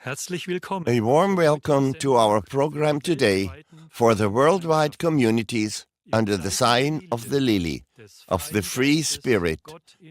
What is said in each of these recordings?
A warm welcome to our program today for the worldwide communities under the sign of the lily, of the free spirit,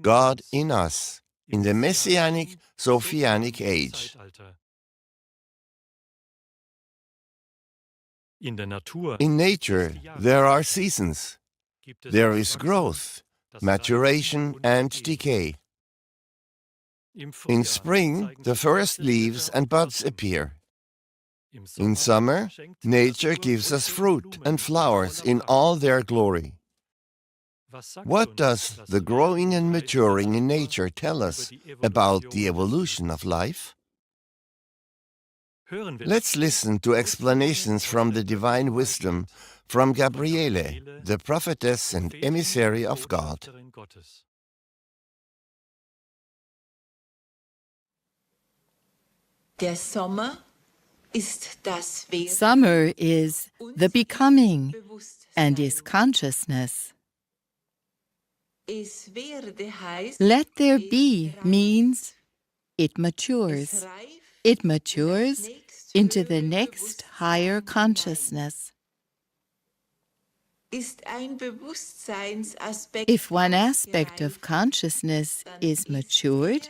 God in us, in the Messianic Sophianic age. In nature, there are seasons. There is growth, maturation, and decay. In spring, the first leaves and buds appear. In summer, nature gives us fruit and flowers in all their glory. What does the growing and maturing in nature tell us about the evolution of life? Let's listen to explanations from the divine wisdom from Gabriele, the prophetess and emissary of God. Summer is the becoming and is consciousness. Let there be means it matures. It matures into the next higher consciousness. If one aspect of consciousness is matured,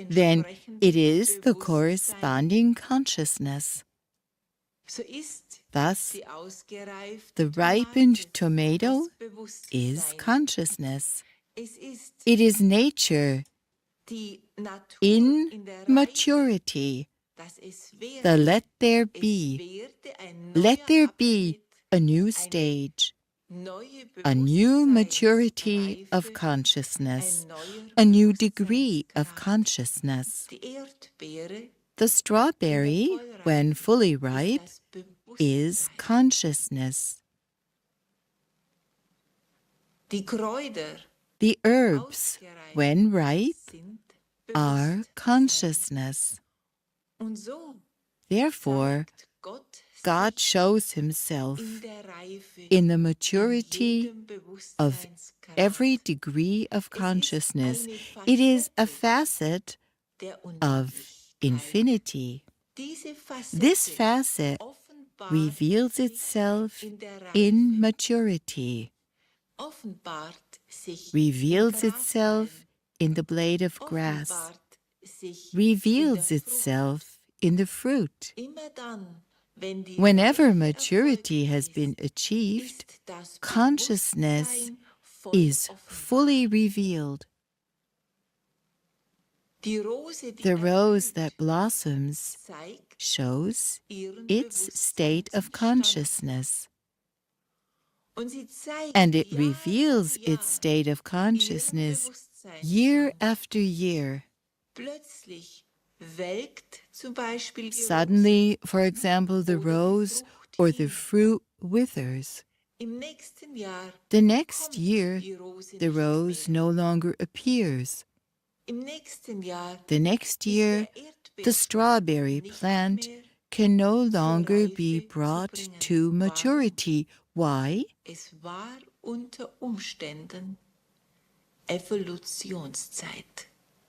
then it is the corresponding consciousness. Thus, the ripened tomato is consciousness. It is nature in maturity. The let there be a new stage, a new maturity of consciousness, a new degree of consciousness. The strawberry, when fully ripe, is consciousness. The herbs, when ripe, are consciousness. Therefore, God shows Himself in the maturity of every degree of consciousness. It is a facet of infinity. This facet reveals itself in maturity, reveals itself in the blade of grass, reveals itself in the fruit. Whenever maturity has been achieved, consciousness is fully revealed. The rose that blossoms shows its state of consciousness, and it reveals its state of consciousness year after year. Suddenly, for example, the rose or the fruit withers. The next year, the rose no longer appears. The next year, the strawberry plant can no longer be brought to maturity. Why?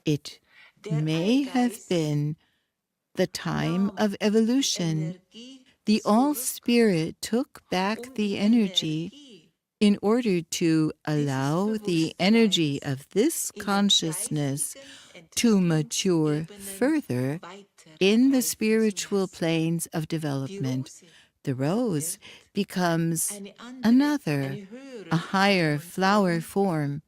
It may have been the time of evolution. The All-Spirit took back the energy in order to allow the energy of this consciousness to mature further in the spiritual planes of development. The rose becomes another, a higher flower form,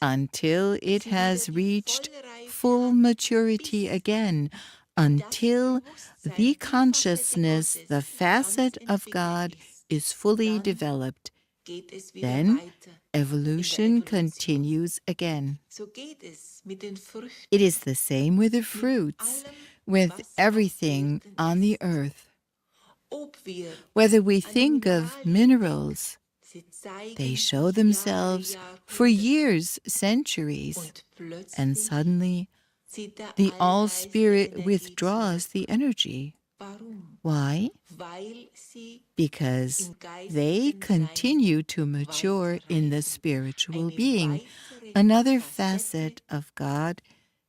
until it has reached full maturity again, until the consciousness, the facet of God, is fully developed. Then evolution continues again. It is the same with the fruits, with everything on the earth. Whether we think of minerals, they show themselves for years, centuries, and suddenly the All-Spirit withdraws the energy. Why? Because they continue to mature in the spiritual being. Another facet of God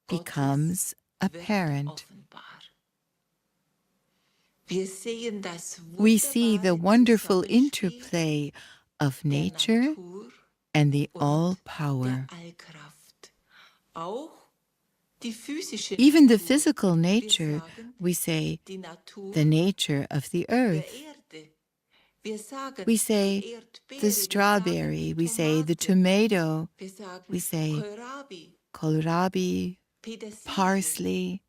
becomes apparent. We see the wonderful interplay of nature and the all-power. Even the physical nature, we say, the nature of the earth. We say the strawberry, we say the tomato, we say kohlrabi, parsley.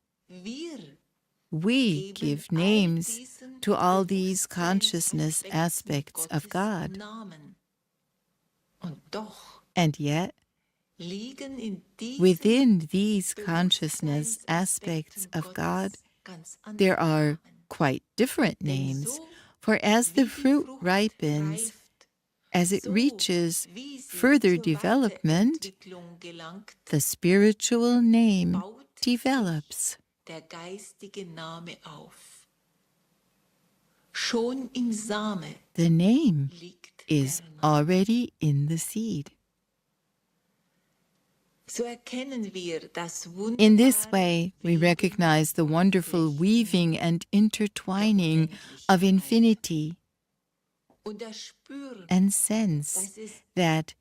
We give names to all these consciousness aspects of God. And yet, within these consciousness aspects of God, there are quite different names. For as the fruit ripens, as it reaches further development, the spiritual name develops. The name is already in the seed. In this way, we recognize the wonderful weaving and intertwining of infinity and sense that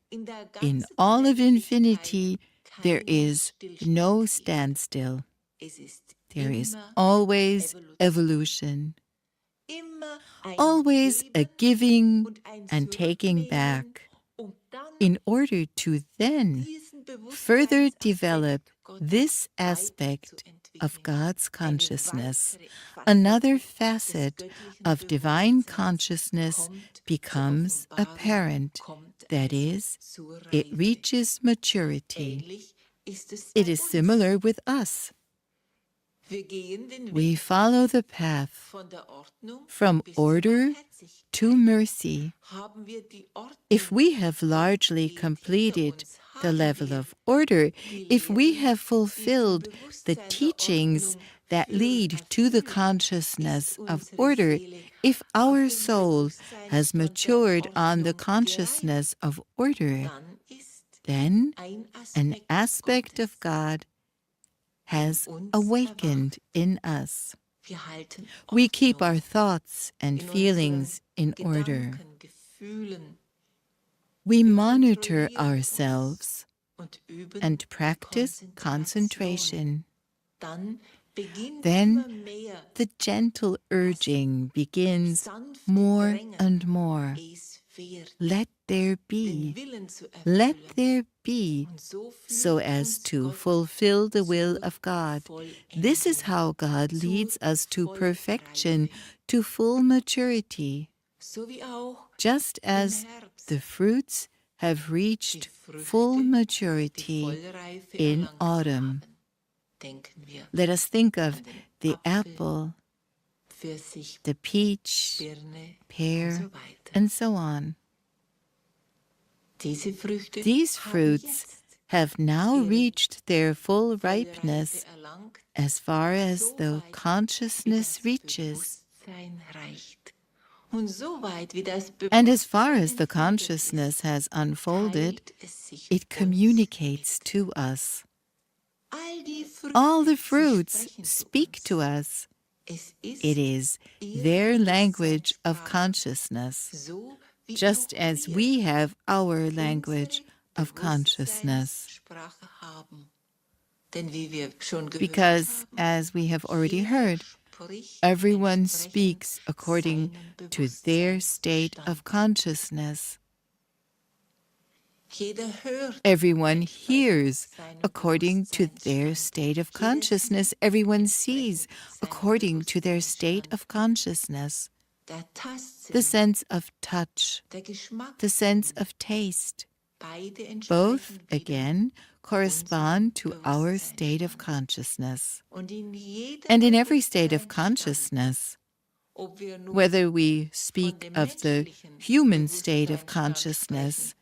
in all of infinity there is no standstill. There is always evolution, always a giving and taking back, in order to then further develop this aspect of God's consciousness. Another facet of divine consciousness becomes apparent, that is, it reaches maturity. It is similar with us. We follow the path from order to mercy. If we have largely completed the level of order, if we have fulfilled the teachings that lead to the consciousness of order, if our soul has matured on the consciousness of order, then an aspect of God has awakened in us. We keep our thoughts and feelings in order. We monitor ourselves and practice concentration. Then the gentle urging begins more and more. Let there be, so as to fulfill the will of God. This is how God leads us to perfection, to full maturity. Just as the fruits have reached full maturity in autumn. Let us think of the apple, the peach, pear, and so on. These fruits have now reached their full ripeness as far as the consciousness reaches. And as far as the consciousness has unfolded, it communicates to us. All the fruits speak to us. It is their language of consciousness, just as we have our language of consciousness. Because, as we have already heard, everyone speaks according to their state of consciousness. Everyone hears according to their state of consciousness. Everyone sees according to their state of consciousness. The sense of touch, the sense of taste, both, again, correspond to our state of consciousness. And in every state of consciousness, whether we speak of the human state of consciousness,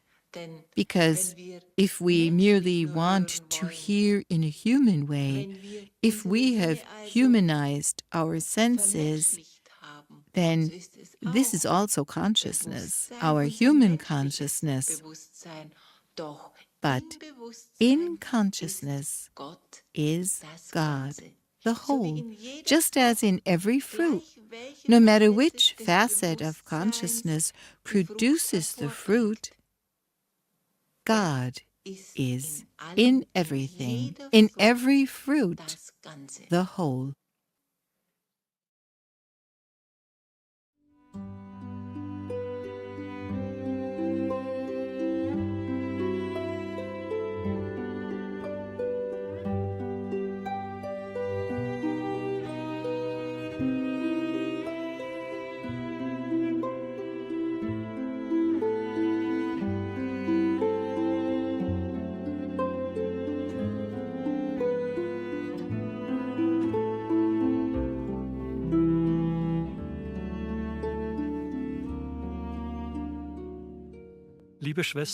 because if we merely want to hear in a human way, if we have humanized our senses, then this is also consciousness, our human consciousness. But in consciousness is God. the whole, just as in every fruit. No matter which facet of consciousness produces the fruit, God is in everything, in every fruit, the whole.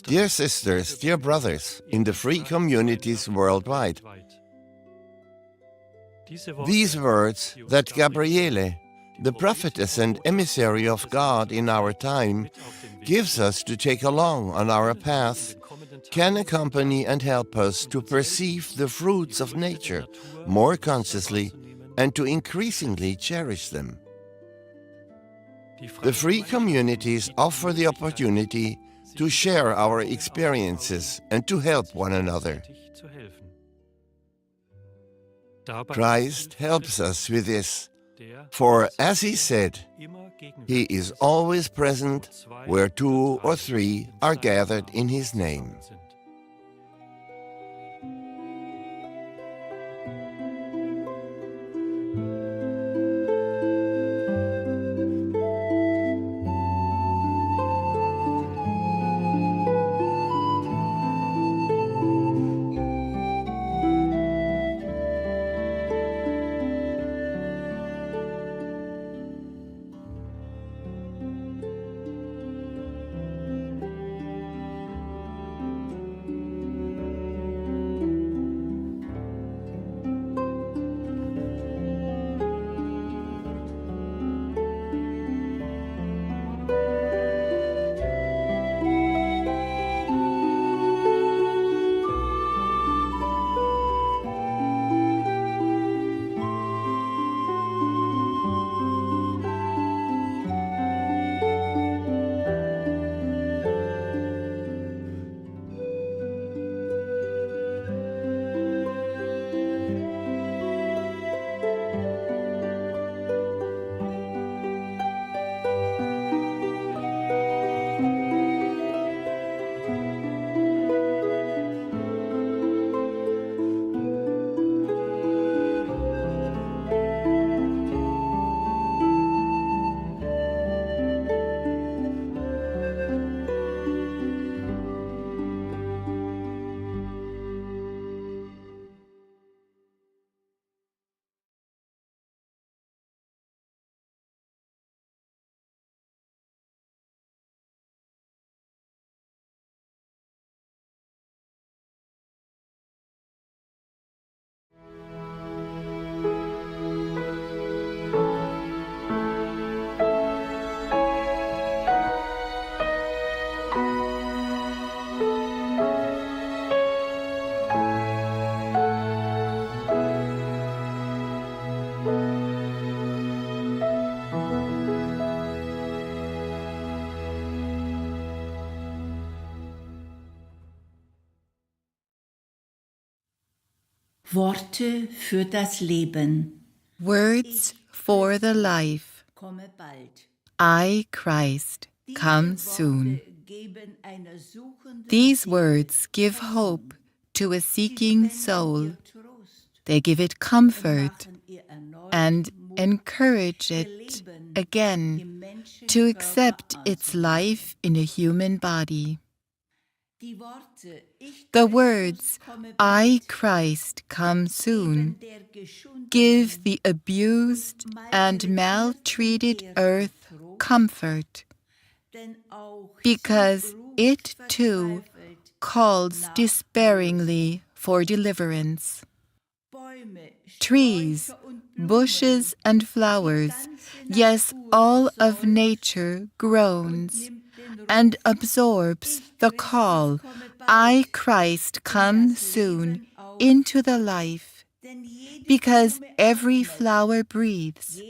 Dear sisters, dear brothers, in the free communities worldwide, these words that Gabriele, the prophetess and emissary of God in our time, gives us to take along on our path, can accompany and help us to perceive the fruits of nature more consciously and to increasingly cherish them. The free communities offer the opportunity to share our experiences and to help one another. Christ helps us with this, for as he said, he is always present where 2 or 3 are gathered in his name. Worte für das Leben. Words for the life. Komme bald. I, Christ, come soon. These words give hope to a seeking soul. They give it comfort and encourage it again to accept its life in a human body. The words, I, Christ, come soon, give the abused and maltreated earth comfort, because it too calls despairingly for deliverance. Trees, bushes and flowers, yes, all of nature groans and absorbs the call, I, Christ, come soon, into the life, because every flower breathes,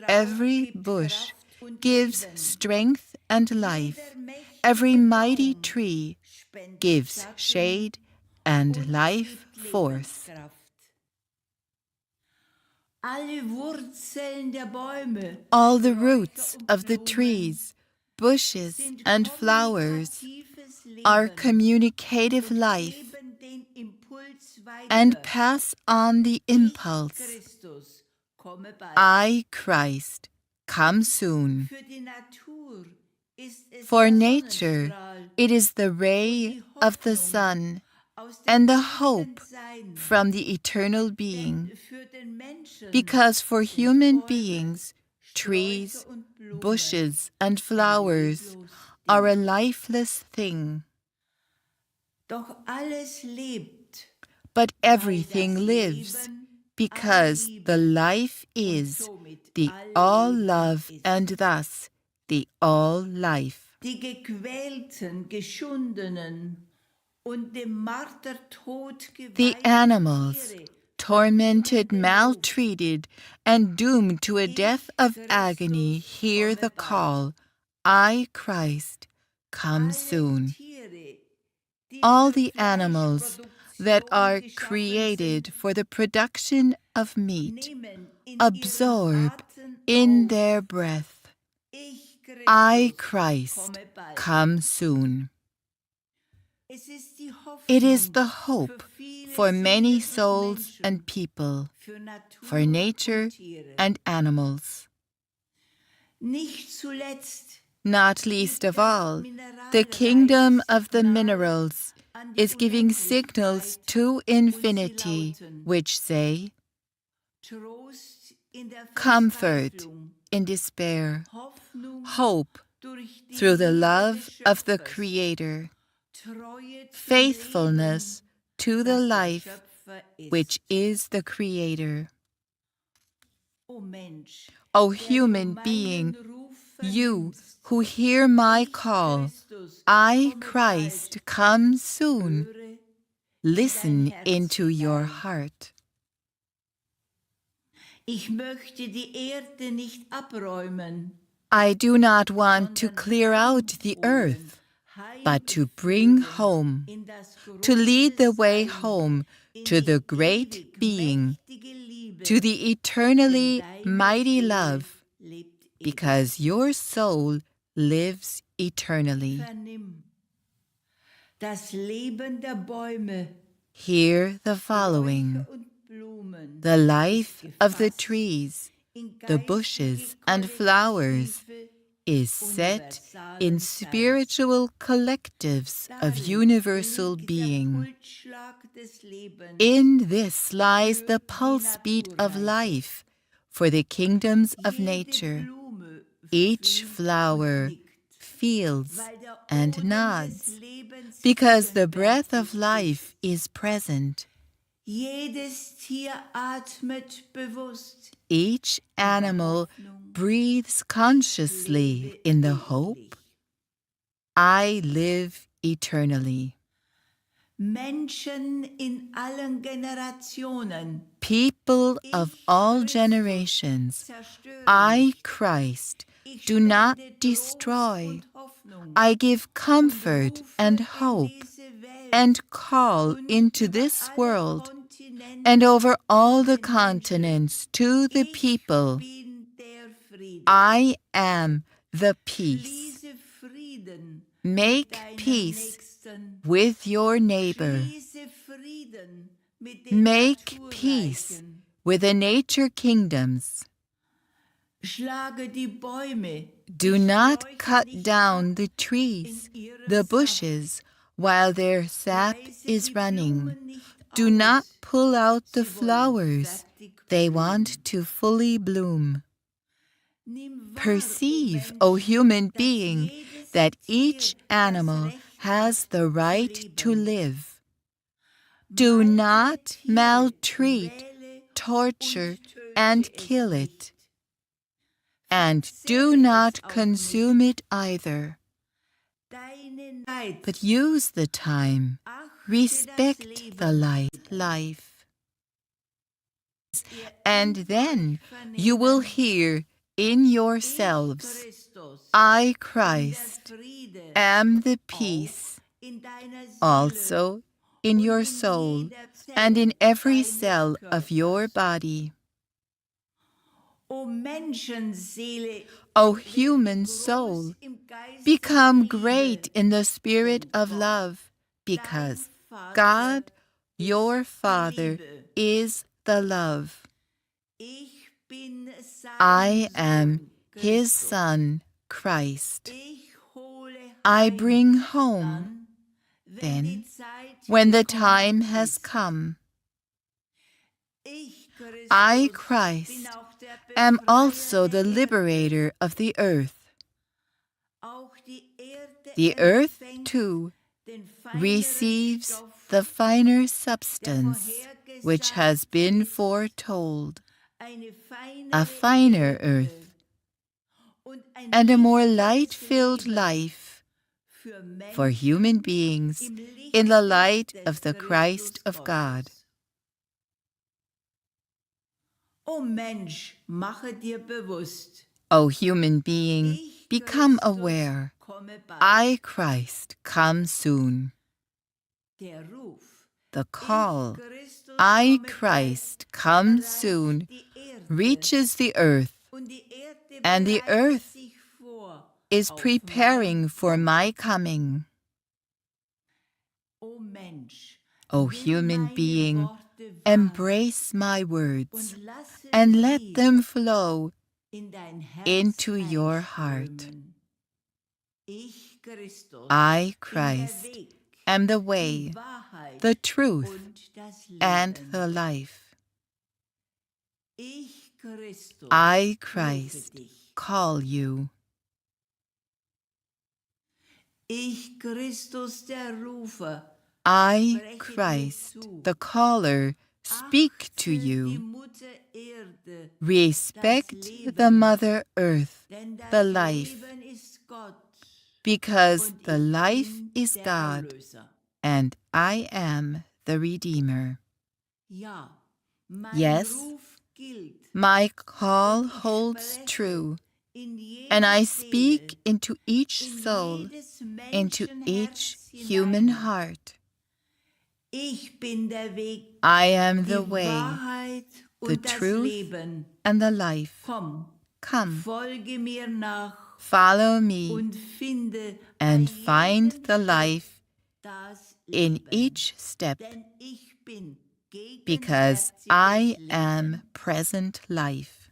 every bush gives strength and life, every mighty tree gives shade and life forth. All the roots of the trees, bushes, and flowers are communicative life and pass on the impulse, I, Christ, come soon. For nature, it is the ray of the sun and the hope from the eternal being, because for human beings, trees, bushes, and flowers are a lifeless thing. But everything lives, because the life is the all-love and thus the all-life. The animals, tormented, maltreated, and doomed to a death of agony, hear the call, I, Christ, come soon. All the animals that are created for the production of meat absorb in their breath, I, Christ, come soon. It is the hope for many souls and people, for nature and animals. Not least of all, the kingdom of the minerals is giving signals to infinity which say, comfort in despair, hope through the love of the Creator, faithfulness to the life which is the Creator. O human being, you who hear my call, I, Christ, come soon, listen into your heart. I do not want to clear out the earth, but to bring home, to lead the way home to the great being, to the eternally mighty love, because your soul lives eternally. Hear the following. The life of the trees, the bushes and flowers is set in spiritual collectives of universal being. In this lies the pulse beat of life for the kingdoms of nature. Each flower feels and nods, because the breath of life is present. Each animal breathes consciously in the hope, I live eternally. People of all generations, I, Christ, do not destroy. I give comfort and hope, and call into this world and over all the continents to the people, I am the peace. Make peace with your neighbor. Make peace with the nature kingdoms. Do not cut down the trees, the bushes, while their sap is running. Do not pull out the flowers. They want to fully bloom. Perceive, O human being, that each animal has the right to live. Do not maltreat, torture, and kill it. And do not consume it either. But use the time. Respect the life. And then you will hear in yourselves, I, Christ, am the peace, also in your soul and in every cell of your body. O human soul, become great in the spirit of love, because God, your Father, is the love. I am his Son, Christ. I bring home, then, when the time has come. I, Christ, am also the liberator of the earth. The earth, too, receives the finer substance which has been foretold, a finer earth, and a more light-filled life for human beings in the light of the Christ of God. O Mensch, mache dir bewusst, O human being, become aware, I, Christ, come soon. The call, I, Christ, come soon, reaches the earth, and the earth is preparing for my coming. O human being, embrace my words and let them flow into your heart. I, Christ, am the way, the truth, and the life. I, Christ, call you. I, Christ, the caller, speak to you. Respect the Mother Earth, the life, because the life is God, and I am the Redeemer. Yes, my call holds true, and I speak into each soul, into each human heart. I am the way, the truth, and the life. Come, follow me, and find the life in each step, because I am present life.